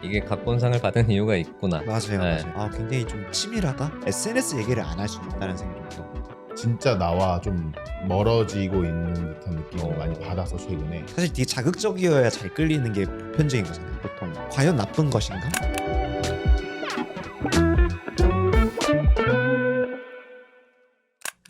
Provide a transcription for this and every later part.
이게 각본상을 받은 이유가 있구나. 맞아요, 네. 맞아요. 아 굉장히 좀 치밀하다. SNS 얘기를 안 할 수 있다는 생각이 좀 들어요. 진짜 나와 좀 멀어지고 있는 듯한 느낌을 많이 받아서 최근에. 사실 되게 자극적이어야 잘 끌리는 게 보편적인 거잖아요. 보통 과연 나쁜 것인가?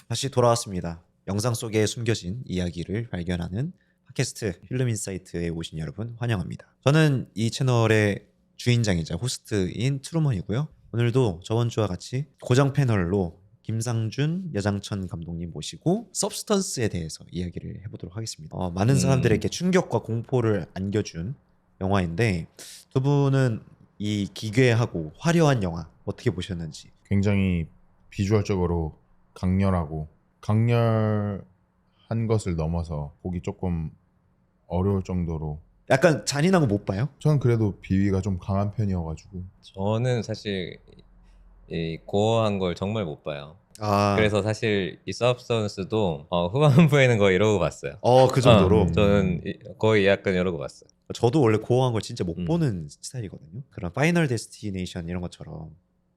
다시 돌아왔습니다. 영상 속에 숨겨진 이야기를 발견하는 팟캐스트 필름 인사이트에 오신 여러분 환영합니다. 저는 이 채널의 주인장이자 호스트인 트루먼이고요. 오늘도 저번 주와 같이 고정 패널로 김상준, 여장천 감독님 모시고 서브스턴스에 대해서 이야기를 해보도록 하겠습니다. 많은 사람들에게 충격과 공포를 안겨준 영화인데 두 분은 이 기괴하고 화려한 영화 어떻게 보셨는지. 굉장히 비주얼적으로 강렬하고 강렬한 것을 넘어서 보기 조금 어려울 정도로 약간 잔인한 거 못 봐요? 저는 그래도 비위가 좀 강한 편이어가지고 저는 사실 이 고어한 걸 정말 못 봐요. 아, 그래서 사실 이 서브스턴스도 후반부에는 거의 이러고 봤어요. 그 정도로. 저는 거의 약간 이러고 봤어요. 저도 원래 고어한 걸 진짜 못 음. 보는 스타일이거든요. 그런 파이널 데스티네이션 이런 것처럼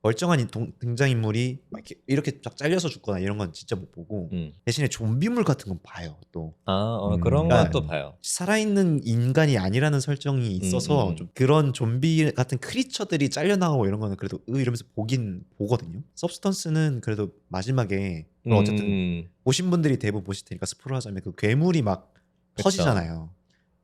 멀쩡한 등장인물이 막 이렇게 쫙 잘려서 죽거나 이런 건 진짜 못 보고 대신에 좀비물 같은 건 봐요. 또 그런 그러니까 건 또 봐요. 살아있는 인간이 아니라는 설정이 있어서 좀 그런 좀비 같은 크리처들이 잘려나가고 이런 거는 그래도 이러면서 보긴 보거든요. 서브스턴스는 그래도 마지막에 어쨌든 보신 분들이 대부분 보실 테니까 스포를 하자면 그 괴물이 막 그쵸. 터지잖아요.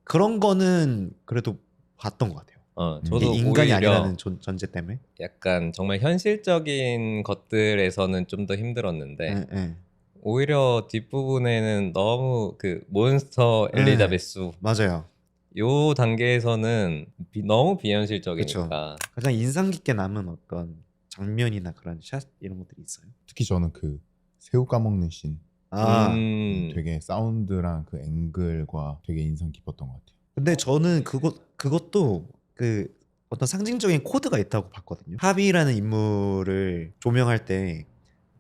그런 거는 그래도 봤던 것 같아요. 저도 이게 인간이 오히려 아니라는 전제 때문에. 약간 정말 현실적인 것들에서는 좀 더 힘들었는데 네, 네. 오히려 뒷부분에는 너무 그 몬스터 네. 엘리자베스 맞아요. 요 단계에서는 너무 비현실적이니까. 가장 인상 깊게 남은 어떤 장면이나 그런 샷 이런 것들이 있어요. 특히 저는 그 새우 까먹는 씬 되게 사운드랑 그 앵글과 되게 인상 깊었던 것 같아요. 근데 저는 그것도 그 어떤 상징적인 코드가 있다고 봤거든요. 하비라는 인물을 조명할 때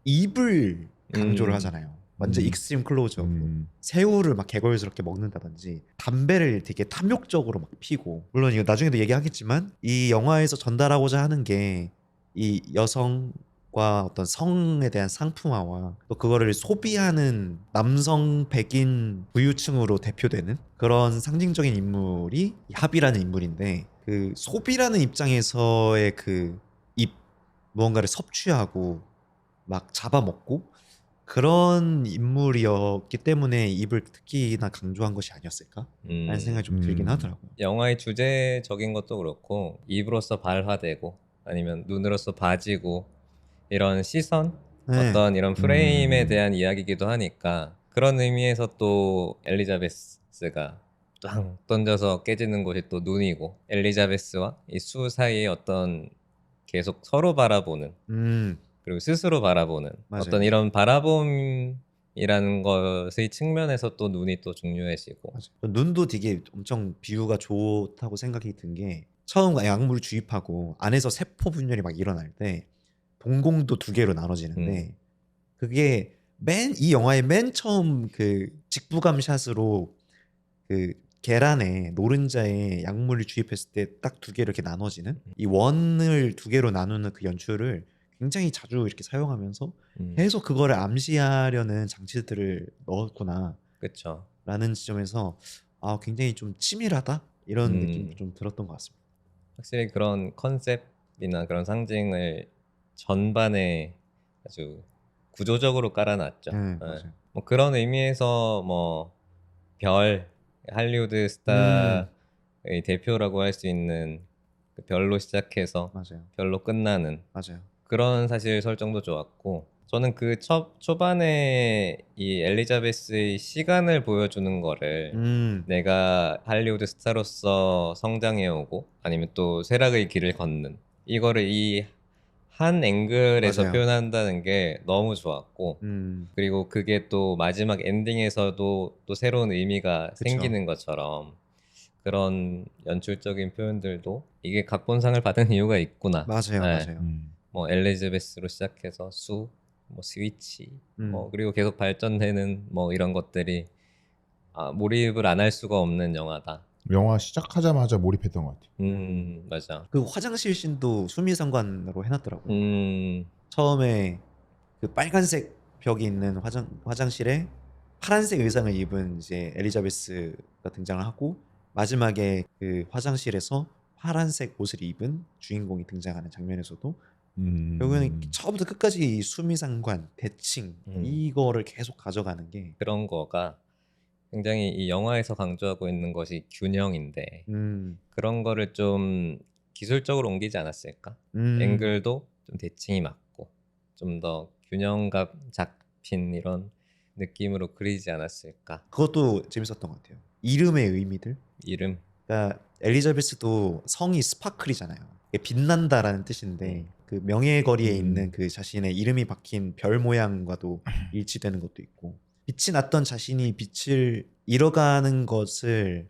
입을 강조를 하잖아요. 완전 익스트림 클로즈업으로 새우를 막 개걸스럽게 먹는다든지 담배를 되게 탐욕적으로 막 피고, 물론 이거 나중에도 얘기하겠지만 이 영화에서 전달하고자 하는 게 이 여성과 어떤 성에 대한 상품화와 또 그거를 소비하는 남성 백인 부유층으로 대표되는 그런 상징적인 인물이 이 합이라는 인물인데, 그 소비라는 입장에서의 그 무언가를 섭취하고 막 잡아먹고 그런 인물이었기 때문에 입을 특히나 강조한 것이 아니었을까? 라는 생각이 좀 들긴 하더라고요. 영화의 주제적인 것도 그렇고 입으로서 발화되고 아니면 눈으로서 봐지고 이런 시선, 네. 어떤 이런 프레임에 대한 이야기이기도 하니까 그런 의미에서 또 엘리자베스가 딱 던져서 깨지는 곳이 또 눈이고, 엘리자베스와 이 수 사이의 어떤 계속 서로 바라보는 그리고 스스로 바라보는 맞아요. 어떤 이런 바라봄이라는 것의 측면에서 또 눈이 또 중요해지고. 눈도 되게 엄청 비유가 좋다고 생각이 든 게, 처음 약물을 주입하고 안에서 세포 분열이 막 일어날 때 동공도 두 개로 나눠지는데 그게 이 영화의 맨 처음 그 직부감 샷으로 그 계란에 노른자에 약물을 주입했을 때 딱 두 개로 이렇게 나눠지는 이 원을 두 개로 나누는 그 연출을 굉장히 자주 이렇게 사용하면서 계속 그거를 암시하려는 장치들을 넣었구나 그쵸. 라는 지점에서 굉장히 좀 치밀하다 이런 느낌이 좀 들었던 것 같습니다. 확실히 그런 컨셉이나 그런 상징을 전반에 아주 구조적으로 깔아놨죠. 네, 맞아요. 뭐 그런 의미에서 뭐 할리우드 스타의 대표라고 할 수 있는 그 별로 시작해서 맞아요. 별로 끝나는 맞아요. 그런 사실 설정도 좋았고, 저는 그 초반에 이 엘리자베스의 시간을 보여주는 거를 내가 할리우드 스타로서 성장해오고 아니면 또 쇠락의 길을 걷는 이거를 이 한 앵글에서 맞아요. 표현한다는 게 너무 좋았고, 그리고 그게 또 마지막 엔딩에서도 또 새로운 의미가 그쵸. 생기는 것처럼 그런 연출적인 표현들도 이게 각본상을 받은 이유가 있구나. 맞아요. 네. 맞아요. 뭐 엘리자베스로 시작해서 뭐 스위치, 뭐 그리고 계속 발전되는 뭐 이런 것들이 몰입을 안 할 수가 없는 영화다. 영화 시작하자마자 몰입했던 것 같아요. 맞아. 그 화장실 씬도 수미상관으로 해놨더라고요. 음, 처음에 그 빨간색 벽이 있는 화장실에 파란색 의상을 입은 이제 엘리자베스가 등장을 하고 마지막에 그 화장실에서 파란색 옷을 입은 주인공이 등장하는 장면에서도 결국에는 처음부터 끝까지 이 수미상관, 대칭 이거를 계속 가져가는 게 그런 거가 굉장히 이 영화에서 강조하고 있는 것이 균형인데 그런 거를 좀 기술적으로 옮기지 않았을까? 앵글도 좀 대칭이 맞고 좀 더 균형감 잡힌 이런 느낌으로 그리지 않았을까? 그것도 재밌었던 것 같아요. 이름의 의미들. 이름. 그러니까 엘리자베스도 성이 스파클이잖아요. 이게 빛난다라는 뜻인데 그 명예의 거리에 있는 그 자신의 이름이 박힌 별 모양과도 일치되는 것도 있고 빛이 났던 자신이 빛을 잃어가는 것을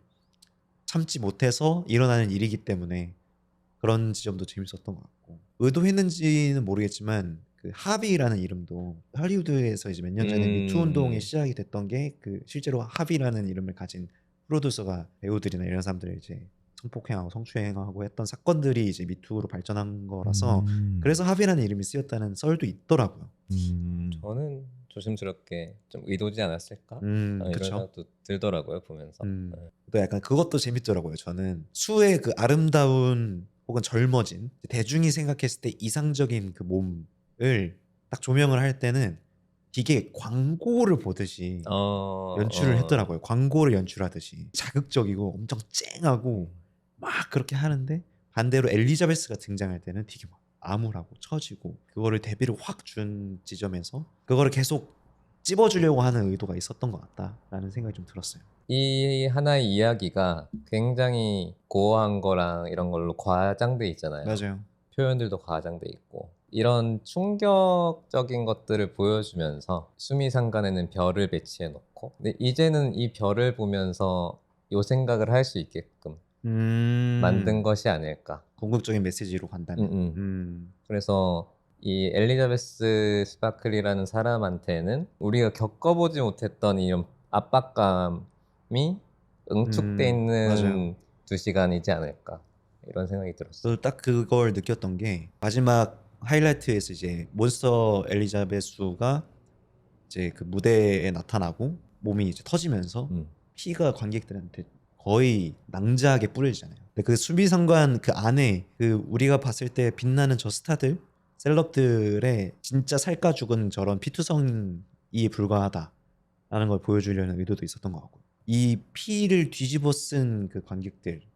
참지 못해서 일어나는 일이기 때문에 그런 지점도 재밌었던 것 같고 의도했는지는 모르겠지만 그 하비라는 이름도 할리우드에서 이제 몇 년 전에 미투 운동이 시작이 됐던 게 그 실제로 하비라는 이름을 가진 프로듀서가 배우들이나 이런 사람들을 이제 성폭행하고 성추행하고 했던 사건들이 이제 미투로 발전한 거라서 그래서 하비라는 이름이 쓰였다는 썰도 있더라고요. 저는 조심스럽게 좀 의도지 않았을까? 이런 그쵸. 생각도 들더라고요 보면서. 또 약간 그것도 재밌더라고요. 저는 수의 그 아름다운 혹은 젊어진 대중이 생각했을 때 이상적인 그 몸을 딱 조명을 할 때는 되게 광고를 보듯이 연출을 했더라고요. 광고를 연출하듯이 자극적이고 엄청 쨍하고 막 그렇게 하는데 반대로 엘리자베스가 등장할 때는 되게 막 암울하고 처지고 그거를 대비를 확 준 지점에서 그거를 계속 찝어주려고 하는 의도가 있었던 것 같다라는 생각이 좀 들었어요. 이 하나의 이야기가 굉장히 고어한 거랑 이런 걸로 과장돼 있잖아요. 맞아요. 표현들도 과장돼 있고 이런 충격적인 것들을 보여주면서 수미상관에는 별을 배치해 놓고 근데 이제는 이 별을 보면서 요 생각을 할 수 있게끔 만든 것이 아닐까. 궁극적인 메시지로 간다면. 그래서 이 엘리자베스 스파클이라는 사람한테는 우리가 겪어보지 못했던 이런 압박감이 응축돼 있는 맞아요. 2시간이지 않을까 이런 생각이 들었어요. 저도 딱 그걸 느꼈던 게 마지막 하이라이트에서 이제 몬스터 엘리자베스가 이제 그 무대에 나타나고 몸이 이제 터지면서 피가 관객들한테 거의 낭자하게 뿌려지잖아요. 근데 그 수비상관 그 안에 그 우리가 봤을 때 빛나는 저 스타들, 셀럽들의 진짜 살까 죽은 저런 피투성이에 불과하다라는 걸 보여주려는 의도도 있었던 것 같고 이 피를 뒤집어 쓴 그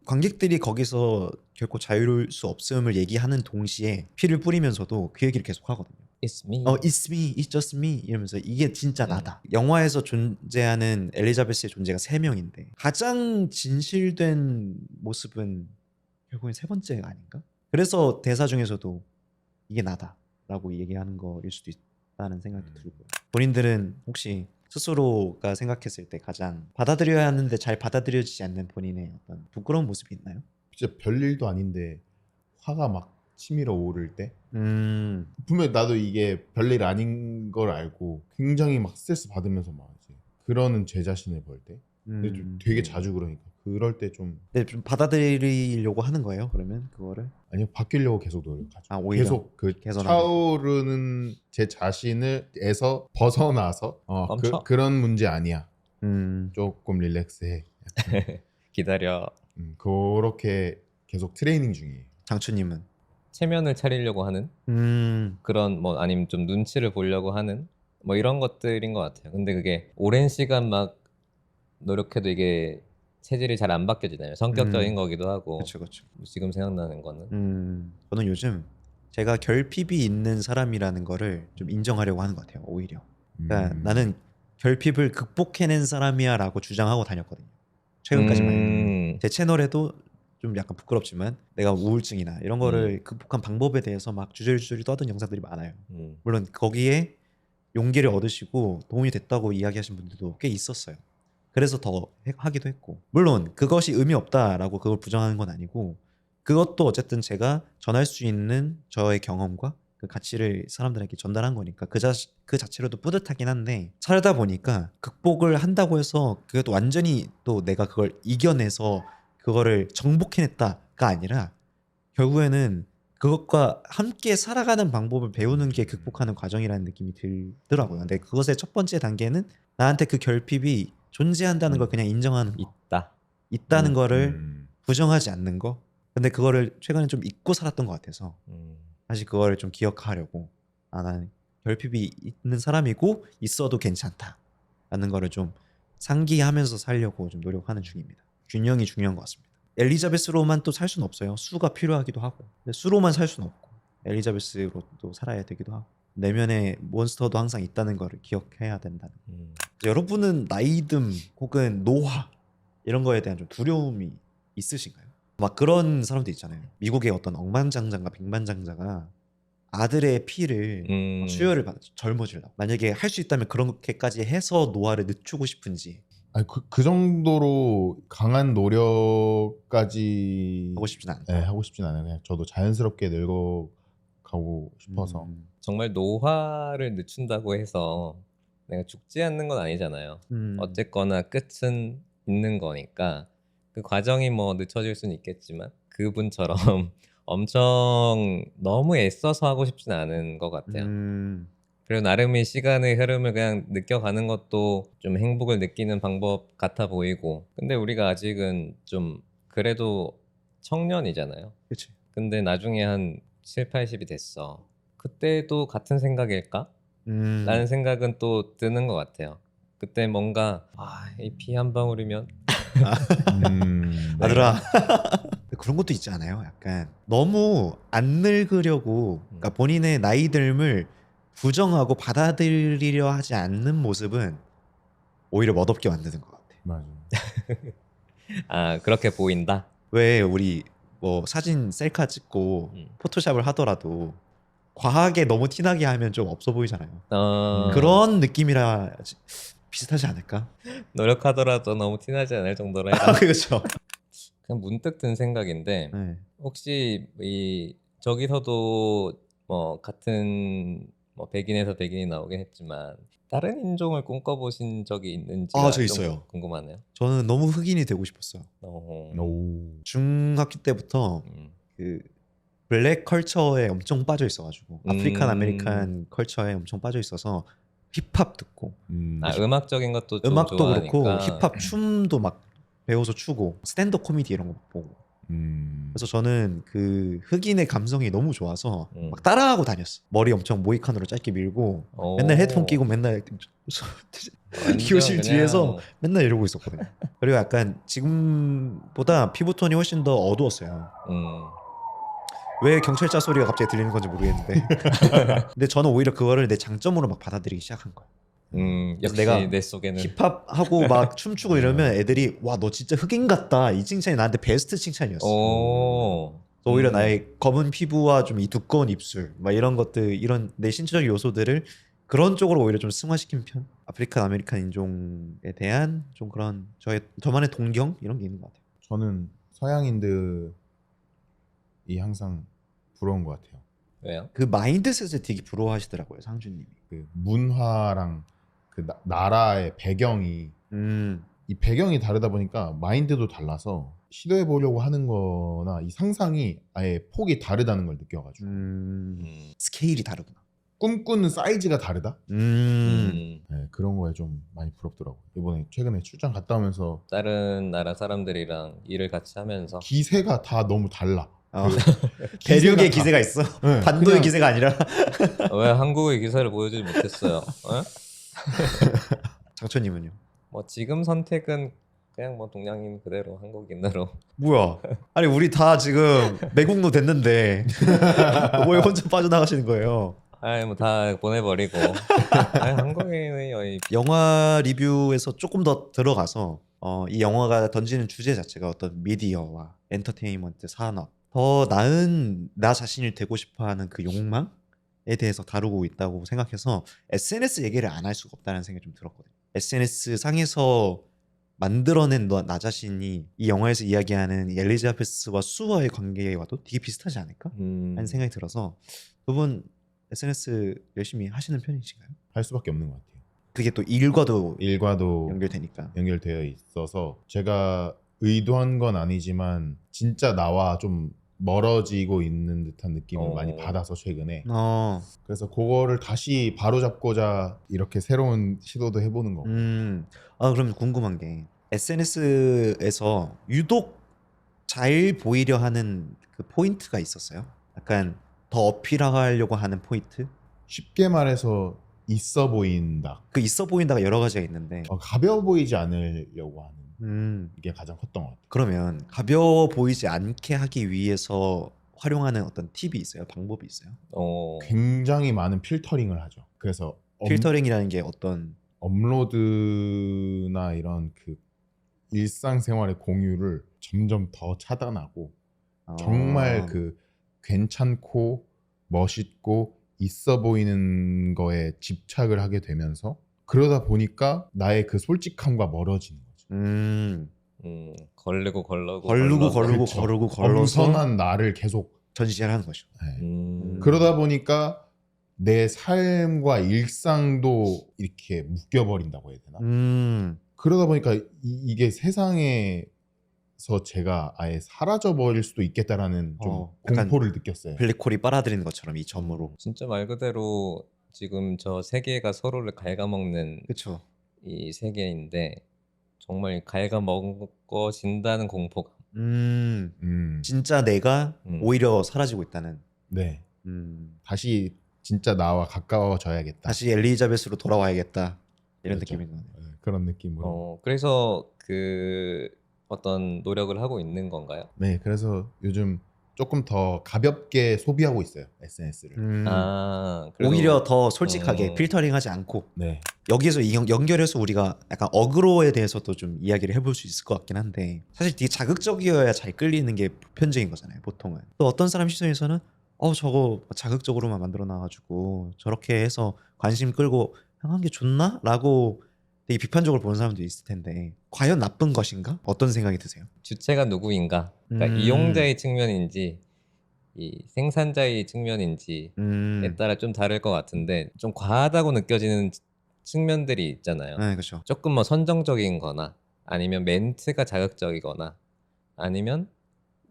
관객들이 거기서 결코 자유로울 수 없음을 얘기하는 동시에 피를 뿌리면서도 그 얘기를 계속 하거든요. It's me. It's me, it's just me 이러면서 이게 진짜 나다. 영화에서 존재하는 엘리자베스의 존재가 3명인데 가장 진실된 모습은 결국엔 3번째가 아닌가? 그래서 대사 중에서도 이게 나다라고 얘기하는 거일 수도 있다는 생각도 들고요. 본인들은 혹시 스스로가 생각했을 때 가장 받아들여야 하는데 잘 받아들여지지 않는 본인의 어떤 부끄러운 모습이 있나요? 진짜 별일도 아닌데 화가 막 치밀어 오를 때 분명히 나도 이게 별일 아닌 걸 알고 굉장히 막 스트레스 받으면서 막 이제 그러는 제 자신을 볼 때 근데 좀 되게 자주 그러니까 그럴 때 좀 네, 좀 받아들이려고 하는 거예요. 그러면 그거를 아니요 바뀌려고 계속 노력하죠. 오히려 계속 그 개선하는 차오르는 제 자신을에서 벗어나서 그런 문제 아니야. 조금 릴렉스해. 기다려. 그렇게 계속 트레이닝 중이에요. 장추님은 체면을 차리려고 하는 그런 뭐 아니면 좀 눈치를 보려고 하는 뭐 이런 것들인 것 같아요. 근데 그게 오랜 시간 막 노력해도 이게 체질이 잘 안 바뀌어지잖아요. 성격적인 거기도 하고. 그렇죠. 지금 생각나는 거는 저는 요즘 제가 결핍이 있는 사람이라는 거를 좀 인정하려고 하는 것 같아요. 오히려. 그러니까 나는 결핍을 극복해낸 사람이야라고 주장하고 다녔거든요. 최근까지만 해도. 제 채널에도 좀 약간 부끄럽지만 내가 우울증이나 이런 거를 극복한 방법에 대해서 막 주저리주저리 떠든 영상들이 많아요. 물론 거기에 용기를 얻으시고 도움이 됐다고 이야기하신 분들도 꽤 있었어요. 그래서 더 하기도 했고 물론 그것이 의미 없다라고 그걸 부정하는 건 아니고 그것도 어쨌든 제가 전할 수 있는 저의 경험과 그 가치를 사람들에게 전달한 거니까 그 자체로도 뿌듯하긴 한데 살다 보니까 극복을 한다고 해서 그것도 완전히 또 내가 그걸 이겨내서 그거를 정복해냈다가 아니라 결국에는 그것과 함께 살아가는 방법을 배우는 게 극복하는 과정이라는 느낌이 들더라고요. 근데 그것의 첫 번째 단계는 나한테 그 결핍이 존재한다는 걸 그냥 인정하는 거. 있다는 거를 부정하지 않는 거. 근데 그거를 최근에 좀 잊고 살았던 것 같아서 다시 그거를 좀 기억하려고 나는 결핍이 있는 사람이고 있어도 괜찮다라는 거를 좀 상기하면서 살려고 좀 노력하는 중입니다. 균형이 중요한 것 같습니다. 엘리자베스로만 또 살 수는 없어요. 수가 필요하기도 하고. 근데 수로만 살 수는 없고 엘리자베스로도 살아야 되기도 하고 내면에 몬스터도 항상 있다는 거를 기억해야 된다는. 여러분은 나이듦 혹은 노화 이런 거에 대한 좀 두려움이 있으신가요? 막 그런 사람도 있잖아요. 미국의 어떤 억만장자가 백만장자가 아들의 피를 수혈을 받아 젊어지려고. 만약에 할 수 있다면 그렇게까지 해서 노화를 늦추고 싶은지. 아니 그 정도로 강한 노력까지 하고 싶진 않아요. 네, 하고 싶진 않아요. 그냥 저도 자연스럽게 늙어가고 싶어서. 정말 노화를 늦춘다고 해서 내가 죽지 않는 건 아니잖아요. 어쨌거나 끝은 있는 거니까 그 과정이 뭐 늦춰질 수는 있겠지만 그분처럼 엄청 너무 애써서 하고 싶진 않은 것 같아요. 그리고 나름의 시간의 흐름을 그냥 느껴가는 것도 좀 행복을 느끼는 방법 같아 보이고. 근데 우리가 아직은 좀 그래도 청년이잖아요. 그치. 근데 나중에 한 7, 80이 됐어. 그때도 같은 생각일까? 라는 생각은 또 드는 것 같아요. 그때 뭔가 이 피 한 방울이면 아들아 그런 것도 있지 않아요? 약간 너무 안 늙으려고 그러니까 본인의 나이듦을 부정하고 받아들이려 하지 않는 모습은 오히려 멋없게 만드는 것 같아. 맞아. 그렇게 보인다? 왜 우리 뭐 사진 셀카 찍고 포토샵을 하더라도 과하게 너무 티나게 하면 좀 없어 보이잖아요. 그런 느낌이라 비슷하지 않을까? 노력하더라도 너무 티나지 않을 정도로 해라. 그렇죠. 그냥 문득 든 생각인데 네. 혹시 저기서도 뭐 같은 뭐 백인에서 백인이 나오긴 했지만 다른 인종을 꿈꿔보신 적이 있는지가 저 좀 있어요. 궁금하네요. 저는 너무 흑인이 되고 싶었어요. 오. 중학교 때부터 그 블랙 컬처에 엄청 빠져 있어가지고 아프리칸 아메리칸 컬처에 엄청 빠져 있어서 힙합 듣고 음악적인 것도 좀 음악도 좋아하니까. 그렇고 힙합 춤도 막 배워서 추고 스탠드업 코미디 이런 거 막 보고. 그래서 저는 그 흑인의 감성이 너무 좋아서 막 따라하고 다녔어. 머리 엄청 모이칸으로 짧게 밀고 맨날 헤드폰 끼고 맨날 교실 뒤에서 맨날 이러고 있었거든요. 그리고 약간 지금보다 피부톤이 훨씬 더 어두웠어요. 왜 경찰차 소리가 갑자기 들리는 건지 모르겠는데 근데 저는 오히려 그거를 내 장점으로 막 받아들이기 시작한 거야. 역시 내가 내 속에는 힙합하고 막 춤추고 이러면 애들이 와 너 진짜 흑인 같다 이 칭찬이 나한테 베스트 칭찬이었어. 오히려 나의 검은 피부와 좀 이 두꺼운 입술 막 이런 것들 이런 내 신체적 요소들을 그런 쪽으로 오히려 좀 승화시킨 편. 아프리칸 아메리칸 인종에 대한 좀 그런 저만의 동경 이런 게 있는 것 같아요. 저는 서양인들이 항상 부러운 것 같아요. 왜요? 그 마인드셋을 되게 부러워하시더라고요 상준님이. 그 문화랑 그 나라의 배경이 이 배경이 다르다 보니까 마인드도 달라서 시도해 보려고 하는 거나 이 상상이 아예 폭이 다르다는 걸 느껴가지고 스케일이 다르구나. 꿈꾸는 사이즈가 다르다? 네, 그런 거에 좀 많이 부럽더라고요. 이번에 최근에 출장 갔다 오면서 다른 나라 사람들이랑 일을 같이 하면서 기세가 다 너무 달라. 대륙의 기세가 있어. 네, 반도의 그냥 기세가 아니라. 왜 한국의 기사를 보여주지 못했어요? 장천님은요? 뭐 지금 선택은 그냥 뭐 동양인 그대로 한국인으로. 뭐야? 아니 우리 다 지금 매국노 됐는데 왜 혼자 빠져나가시는 거예요? 뭐 다 보내버리고. 한국인의 영화 리뷰에서 조금 더 들어가서 이 영화가 던지는 주제 자체가 어떤 미디어와 엔터테인먼트 산업 더 나은 나 자신이 되고 싶어하는 그 욕망에 대해서 다루고 있다고 생각해서 SNS 얘기를 안 할 수가 없다는 생각이 좀 들었거든요. SNS 상에서 만들어낸 나 자신이 이 영화에서 이야기하는 엘리자베스와 수와의 관계와도 되게 비슷하지 않을까? 하는 생각이 들어서 두 분 SNS 열심히 하시는 편이신가요? 할 수밖에 없는 것 같아요. 그게 또 일과도 일과도 연결되니까. 연결되어 있어서 제가 의도한 건 아니지만 진짜 나와 좀 멀어지고 있는 듯한 느낌을 어. 많이 받아서 최근에. 어. 그래서 그거를 다시 바로잡고자 이렇게 새로운 시도도 해보는 거고. 그럼 궁금한 게 SNS에서 유독 잘 보이려 하는 그 포인트가 있었어요? 약간 더 어필하려고 하는 포인트? 쉽게 말해서 있어 보인다. 그 있어 보인다가 여러 가지가 있는데 가벼워 보이지 않으려고 하는 음, 게 가장 컸던 것 같아요. 그러면 가벼워 보이지 않게 하기 위해서 활용하는 어떤 팁이 있어요? 방법이 있어요? 굉장히 많은 필터링을 하죠. 그래서 필터링이라는 게 어떤 업로드나 이런 그 일상생활의 공유를 점점 더 차단하고 정말 그 괜찮고 멋있고 있어 보이는 거에 집착을 하게 되면서 그러다 보니까 나의 그 솔직함과 멀어지는 거죠. 걸르고 그렇죠. 걸러서 엄선한 나를 계속 전시하는 거죠. 네. 그러다 보니까 내 삶과 일상도 이렇게 묶여버린다고 해야 되나? 그러다 보니까 이게 세상에서 제가 아예 사라져 버릴 수도 있겠다라는 좀 약간 공포를 느꼈어요. 블랙홀이 빨아들이는 것처럼 이 점으로. 진짜 말 그대로 지금 저 세계가 서로를 갉아먹는 그렇죠. 이 세계인데 정말 갉아먹어진다는 공포감. 진짜 내가 오히려 사라지고 있다는. 네. 다시 진짜 나와 가까워져야겠다. 다시 엘리자베스로 돌아와야겠다. 이런 그렇죠. 느낌인 거네요. 네, 그런 느낌으로. 그래서 그 어떤 노력을 하고 있는 건가요? 네, 그래서 요즘 조금 더 가볍게 소비하고 있어요, SNS를. 그래도- 오히려 더 솔직하게 필터링하지 않고 네. 여기에서 연결해서 우리가 약간 어그로에 대해서도 좀 이야기를 해볼 수 있을 것 같긴 한데 사실 되게 자극적이어야 잘 끌리는 게 보편적인 거잖아요, 보통은. 또 어떤 사람 시선에서는 저거 자극적으로만 만들어 놔가지고 저렇게 해서 관심 끌고 한 게 좋나? 라고 되게 비판적으로 보는 사람도 있을 텐데 과연 나쁜 것인가? 어떤 생각이 드세요? 주체가 누구인가? 그러니까 이용자의 측면인지 이 생산자의 측면인지에 따라 좀 다를 것 같은데 좀 과하다고 느껴지는 측면들이 있잖아요. 네, 그렇죠. 조금 뭐 선정적인 거나 아니면 멘트가 자극적이거나 아니면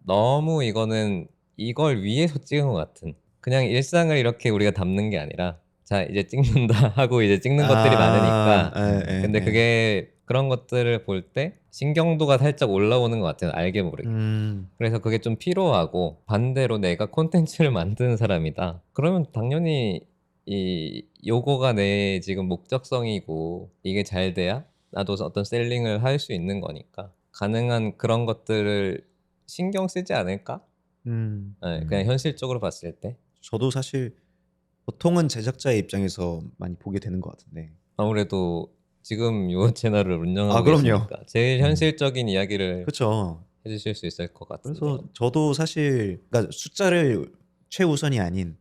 너무 이거는 이걸 위해서 찍은 것 같은 그냥 일상을 이렇게 우리가 담는 게 아니라 자 이제 찍는다 하고 이제 찍는 것들이 많으니까 근데 그게 그런 것들을 볼 때 신경도가 살짝 올라오는 것 같아요. 알게 모르게. 그래서 그게 좀 피로하고 반대로 내가 콘텐츠를 만드는 사람이다. 그러면 당연히 이 요거가 내 지금 목적성이고 이게 잘 돼야 나도 어떤 셀링을 할 수 있는 거니까 가능한 그런 것들을 신경 쓰지 않을까? 네, 그냥 현실적으로 봤을 때 저도 사실 보통은 제작자의 입장에서 많이 보게 되는 것 같은데 아무래도 지금 요 채널을 운영하고 그럼요. 계시니까 제일 현실적인 이야기를 그렇죠. 해주실 수 있을 것 같은데. 그래서 저도 사실 그러니까 숫자를 최우선이 아닌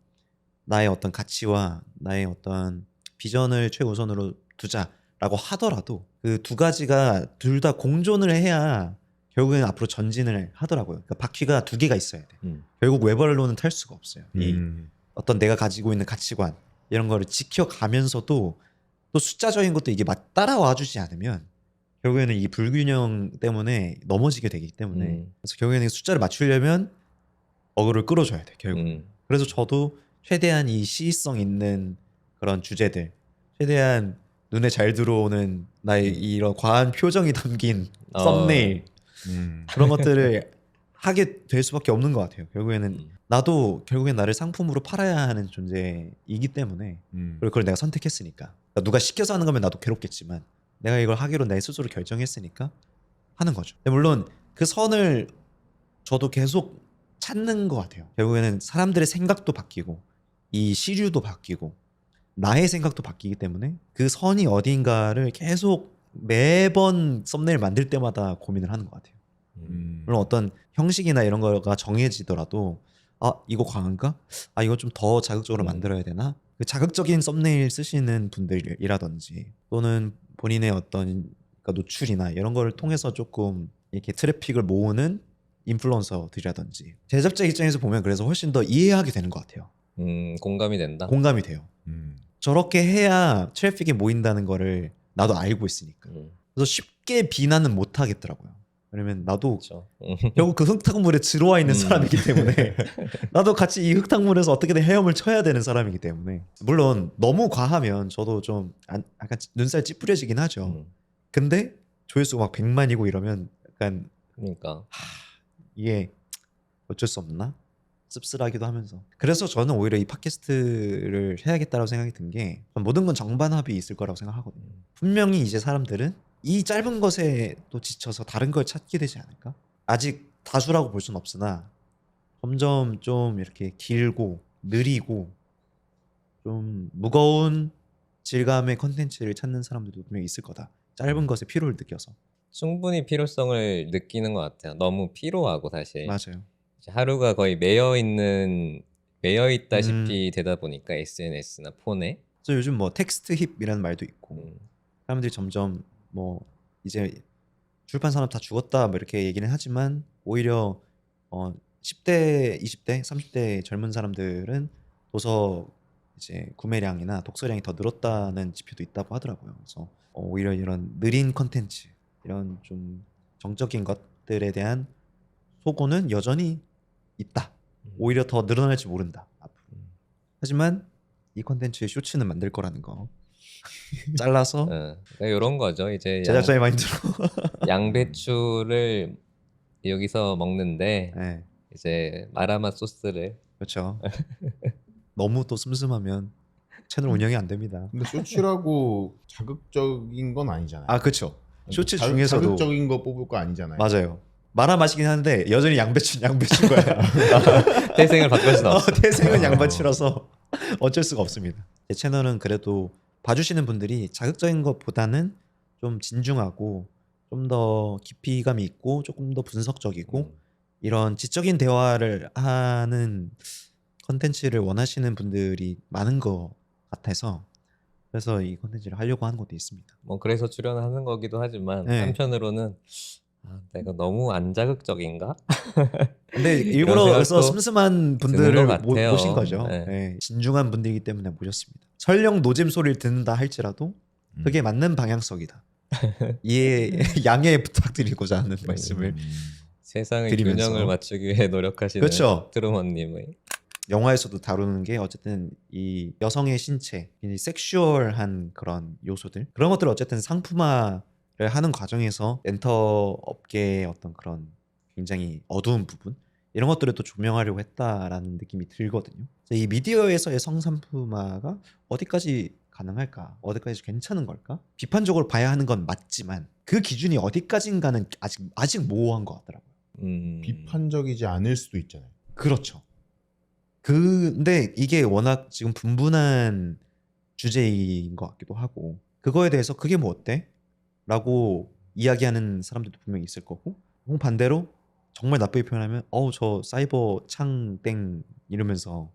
나의 어떤 가치와 나의 어떤 비전을 최우선으로 두자라고 하더라도 그 두 가지가 둘 다 공존을 해야 결국에는 앞으로 전진을 하더라고요. 그러니까 바퀴가 두 개가 있어야 돼. 결국 외벌로는 탈 수가 없어요. 이 어떤 내가 가지고 있는 가치관 이런 거를 지켜가면서도 또 숫자적인 것도 이게 따라와 주지 않으면 결국에는 이 불균형 때문에 넘어지게 되기 때문에 그래서 결국에는 숫자를 맞추려면 어그를 끌어줘야 돼 결국. 그래서 저도 최대한 이 시의성 있는 그런 주제들, 최대한 눈에 잘 들어오는 나의 이런 과한 표정이 담긴 썸네일 그런 것들을 하게 될 수밖에 없는 것 같아요. 결국에는 나도 결국엔 나를 상품으로 팔아야 하는 존재이기 때문에 그리고 그걸 내가 선택했으니까 그러니까 누가 시켜서 하는 거면 나도 괴롭겠지만 내가 이걸 하기로 내 스스로 결정했으니까 하는 거죠. 근데 물론 그 선을 저도 계속 찾는 것 같아요. 결국에는 사람들의 생각도 바뀌고 이 시류도 바뀌고 나의 생각도 바뀌기 때문에 그 선이 어딘가를 계속 매번 썸네일 만들 때마다 고민을 하는 것 같아요. 물론 어떤 형식이나 이런 거가 정해지더라도 이거 강한가? 이거 좀 더 자극적으로 만들어야 되나? 그 자극적인 썸네일 쓰시는 분들이라든지 또는 본인의 어떤 그러니까 노출이나 이런 거를 통해서 조금 이렇게 트래픽을 모으는 인플루언서들이라든지 제작자 입장에서 보면 그래서 훨씬 더 이해하게 되는 것 같아요. 공감이 된다. 공감이 돼요. 저렇게 해야 트래픽이 모인다는 거를 나도 알고 있으니까. 그래서 쉽게 비난은 못 하겠더라고요. 왜냐면 나도 그렇죠. 결국 그 흙탕물에 들어와 있는 사람이기 때문에 나도 같이 이 흙탕물에서 어떻게든 헤엄을 쳐야 되는 사람이기 때문에 물론 너무 과하면 저도 좀 약간 눈살 찌푸려지긴 하죠. 근데 조회수가 막 100만이고 이러면 약간 그러니까 이게 어쩔 수 없나? 씁쓸하기도 하면서. 그래서 저는 오히려 이 팟캐스트를 해야겠다라고 생각이 든 게 모든 건 정반합이 있을 거라고 생각하거든요. 분명히 이제 사람들은 이 짧은 것에 또 지쳐서 다른 걸 찾게 되지 않을까? 아직 다수라고 볼 수는 없으나 점점 좀 이렇게 길고 느리고 좀 무거운 질감의 컨텐츠를 찾는 사람들도 분명히 있을 거다. 짧은 것에 피로를 느껴서. 충분히 필요성을 느끼는 것 같아요. 너무 피로하고 사실 맞아요. 이제 하루가 거의 매여 음. 있다시피 되다 보니까 SNS나 폰에 그래서 요즘 뭐 텍스트 힙이라는 말도 있고 음, 사람들이 점점 뭐 이제 출판 산업 다 죽었다 뭐 이렇게 얘기는 하지만 오히려 10대, 20대, 30대 젊은 사람들은 도서 이제 구매량이나 독서량이 더 늘었다는 지표도 있다고 하더라고요. 그래서 오히려 이런 느린 컨텐츠, 이런 좀 정적인 것들에 대한 소고는 여전히 있다. 오히려 더 늘어날지 모른다. 앞으로. 하지만 이 컨텐츠의 쇼츠는 만들 거라는 거. 잘라서 그러니까 이런 거죠. 이제 제작자의 마인드로. 양배추를 여기서 먹는데 네, 이제 마라맛 소스를 그렇죠. 너무 또 슴슴하면 채널 운영이 안 됩니다. 근데 쇼츠라고 자극적인 건 아니잖아요. 아, 그렇죠. 쇼츠 중에서도 자극적인 거 뽑을 거 아니잖아요. 맞아요. 마라 맛이긴 한데 여전히 양배추인 거야. 태생을 바꿀 수는 없어. 태생은 양배추라서 어쩔 수가 없습니다. 제 채널은 그래도 봐주시는 분들이 자극적인 것보다는 좀 진중하고 좀 더 깊이감이 있고 조금 더 분석적이고 이런 지적인 대화를 하는 컨텐츠를 원하시는 분들이 많은 것 같아서 그래서 이 컨텐츠를 하려고 하는 것도 있습니다. 뭐 그래서 출연하는 거기도 하지만 네. 한편으로는 내가 너무 안 자극적인가? 근데 이런 일부러 그래서 생각도 슴슴한 드는 분들을 것 같아요. 모신 거죠. 네. 네, 진중한 분들이기 때문에 모셨습니다. 설령 노잼 소리를 듣는다 할지라도 그게 맞는 방향성이다. 이해 양해 부탁드리고자 하는 말씀을 세상의 드리면서. 균형을 맞추기 위해 노력하시는 그렇죠. 트루먼님의 영화에서도 다루는 게 어쨌든 이 여성의 신체, 이 섹슈얼한 그런 요소들 그런 것들을 어쨌든 상품화를 하는 과정에서 엔터 업계의 어떤 그런 굉장히 어두운 부분 이런 것들을 또 조명하려고 했다라는 느낌이 들거든요. 이 미디어에서의 성상품화가 어디까지 가능할까? 어디까지 괜찮은 걸까? 비판적으로 봐야 하는 건 맞지만 그 기준이 어디까지인가는 아직 모호한 것 같더라고요. 비판적이지 않을 수도 있잖아요. 그렇죠. 근데 이게 워낙 지금 분분한 주제인 것 같기도 하고 그거에 대해서 그게 뭐 어때? 라고 이야기하는 사람들도 분명히 있을 거고 혹은 반대로 정말 나쁘게 표현하면 저 사이버 창땡 이러면서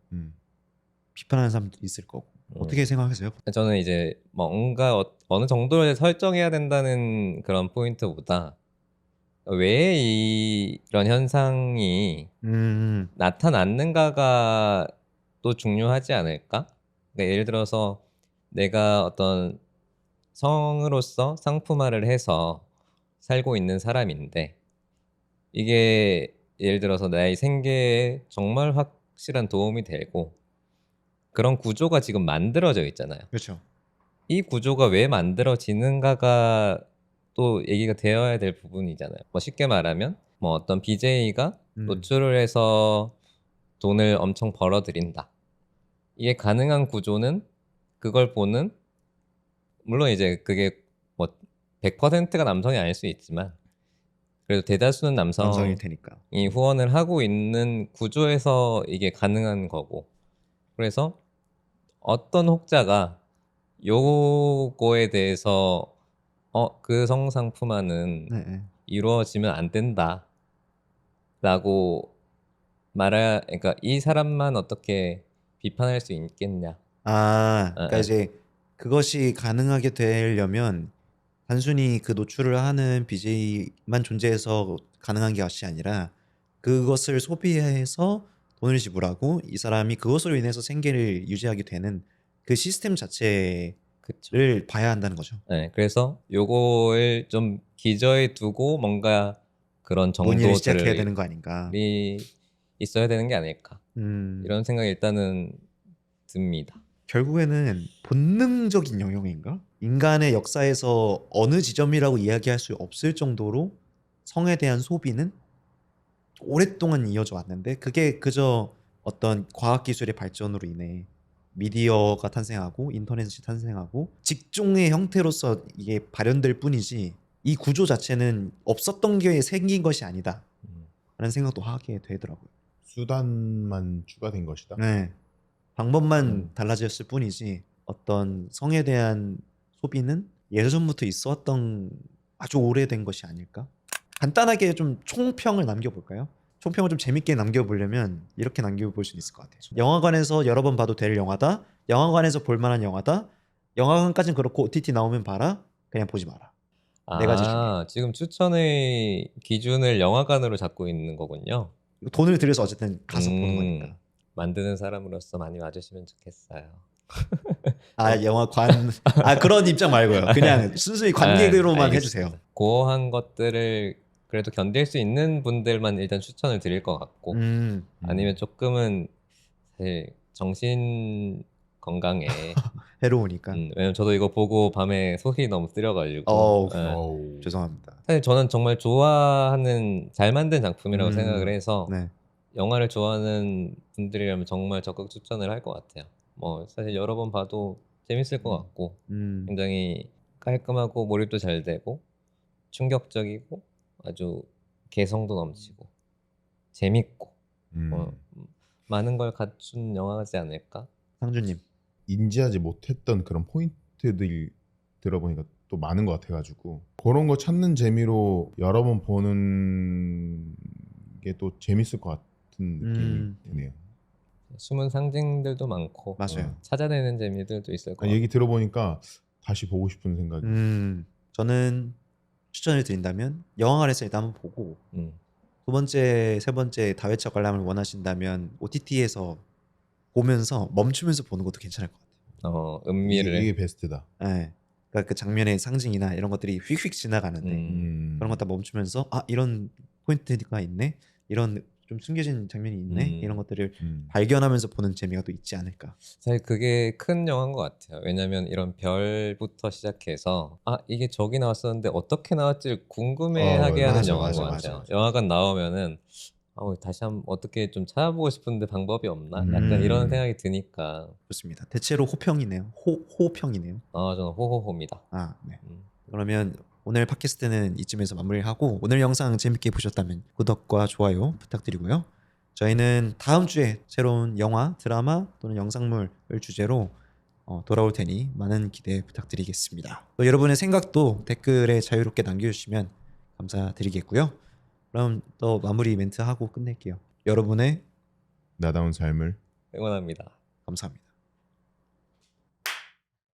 비판하는 사람도 있을 거고 어떻게 생각하세요? 저는 이제 뭔가 어느 정도를 설정해야 된다는 그런 포인트보다 왜 이런 현상이 나타났는가가 또 중요하지 않을까? 그러니까 예를 들어서 내가 어떤 성으로서 상품화를 해서 살고 있는 사람인데 이게 예를 들어서 나의 생계에 정말 확실한 도움이 되고 그런 구조가 지금 만들어져 있잖아요. 그렇죠. 이 구조가 왜 만들어지는가가 또 얘기가 되어야 될 부분이잖아요. 뭐 쉽게 말하면 뭐 어떤 BJ가 노출을 해서 돈을 엄청 벌어들인다. 이게 가능한 구조는 그걸 보는 물론 이제 그게 뭐 100%가 남성이 아닐 수 있지만 그래도 대다수는 남성일 남성일 테니까. 후원을 하고 있는 구조에서 이게 가능한 거고 그래서 어떤 혹자가 요거에 대해서 그 성상품화는 네. 이루어지면 안 된다 라고 그러니까 이 사람만 어떻게 비판할 수 있겠냐. 그러니까 이제 그것이 가능하게 되려면 단순히 그 노출을 하는 BJ만 존재해서 가능한 것이 아니라 그것을 소비해서 돈을 지불하고 이 사람이 그것으로 인해서 생계를 유지하게 되는 그 시스템 자체를 그쵸. 봐야 한다는 거죠. 네, 그래서 요거를 좀 기저에 두고 뭔가 그런 논의를 시작해야 정도들이 되는 거 아닌가. 있어야 되는 게 아닐까 이런 생각이 일단은 듭니다. 결국에는 본능적인 영역인가? 인간의 역사에서 어느 지점이라고 이야기할 수 없을 정도로 성에 대한 소비는 오랫동안 이어져 왔는데 그게 그저 어떤 과학기술의 발전으로 인해 미디어가 탄생하고 인터넷이 탄생하고 직종의 형태로서 이게 발현될 뿐이지 이 구조 자체는 없었던 게 생긴 것이 아니다 라는 생각도 하게 되더라고요. 수단만 추가된 것이다. 네. 방법만 달라졌을 뿐이지 어떤 성에 대한 소비는 예전부터 있었던 아주 오래된 것이 아닐까? 간단하게 좀 총평을 남겨볼까요? 총평을 좀 재밌게 남겨보려면 이렇게 남겨볼 수 있을 것 같아요. 영화관에서 여러 번 봐도 될 영화다. 영화관에서 볼만한 영화다. 영화관까지는 그렇고 OTT 나오면 봐라. 그냥 보지 마라. 네 가지 중에. 지금 추천의 기준을 영화관으로 잡고 있는 거군요. 돈을 들여서 어쨌든 가서 보는 거니까. 만드는 사람으로서 많이 와주시면 좋겠어요. 영화관 그런 입장 말고요. 그냥 순수히 관객으로만 해주세요. 고어한 것들을 그래도 견딜 수 있는 분들만 일단 추천을 드릴 것 같고 아니면 조금은 사실 정신 건강에 해로우니까. 왜냐면 저도 이거 보고 밤에 속이 너무 쓰려가지고 어우. 죄송합니다. 사실 저는 정말 좋아하는 잘 만든 작품이라고 생각을 해서 네. 영화를 좋아하는 분들이라면 정말 적극 추천을 할 것 같아요. 뭐 사실 여러 번 봐도 재밌을 것 같고 굉장히 깔끔하고 몰입도 잘 되고 충격적이고 아주 개성도 넘치고 재밌고 많은 걸 갖춘 영화지 않을까? 상준님. 인지하지 못했던 그런 포인트들이 들어보니까 또 많은 것 같아가지고 그런 거 찾는 재미로 여러 번 보는 게 또 재밌을 것 같은 느낌이 드네요. 숨은 상징들도 많고 맞아요. 찾아내는 재미들도 있을 것 아니, 같고 얘기 들어보니까 다시 보고 싶은 생각이. 저는 추천을 드린다면 영화관에서 일단 한번 보고 두 번째, 세 번째 다회차 관람을 원하신다면 OTT에서 보면서 멈추면서 보는 것도 괜찮을 것 같아요. 은미를 이게 베스트다. 네. 그러니까 그 장면의 상징이나 이런 것들이 휙휙 지나가는데 그런 것 다 멈추면서 이런 포인트가 있네, 이런 좀 숨겨진 장면이 있네, 이런 것들을 발견하면서 보는 재미가 또 있지 않을까. 사실 그게 큰 영화인 것 같아요. 왜냐면 이런 별부터 시작해서 이게 저기 나왔었는데 어떻게 나왔지 궁금해하게 하는 맞아, 영화인 맞아, 것 맞아, 같아요. 맞아. 영화관 나오면은 다시 한번 어떻게 좀 찾아보고 싶은데 방법이 없나? 약간 이런 생각이 드니까 좋습니다. 대체로 호평이네요. 호평이네요. 저는 호호호입니다. 네. 그러면 오늘 팟캐스트는 이쯤에서 마무리하고 오늘 영상 재밌게 보셨다면 구독과 좋아요 부탁드리고요. 저희는 다음 주에 새로운 영화, 드라마 또는 영상물을 주제로 돌아올 테니 많은 기대 부탁드리겠습니다. 또 여러분의 생각도 댓글에 자유롭게 남겨주시면 감사드리겠고요. 그럼 또 마무리 멘트 하고 끝낼게요. 여러분의 나다운 삶을 응원합니다. 감사합니다.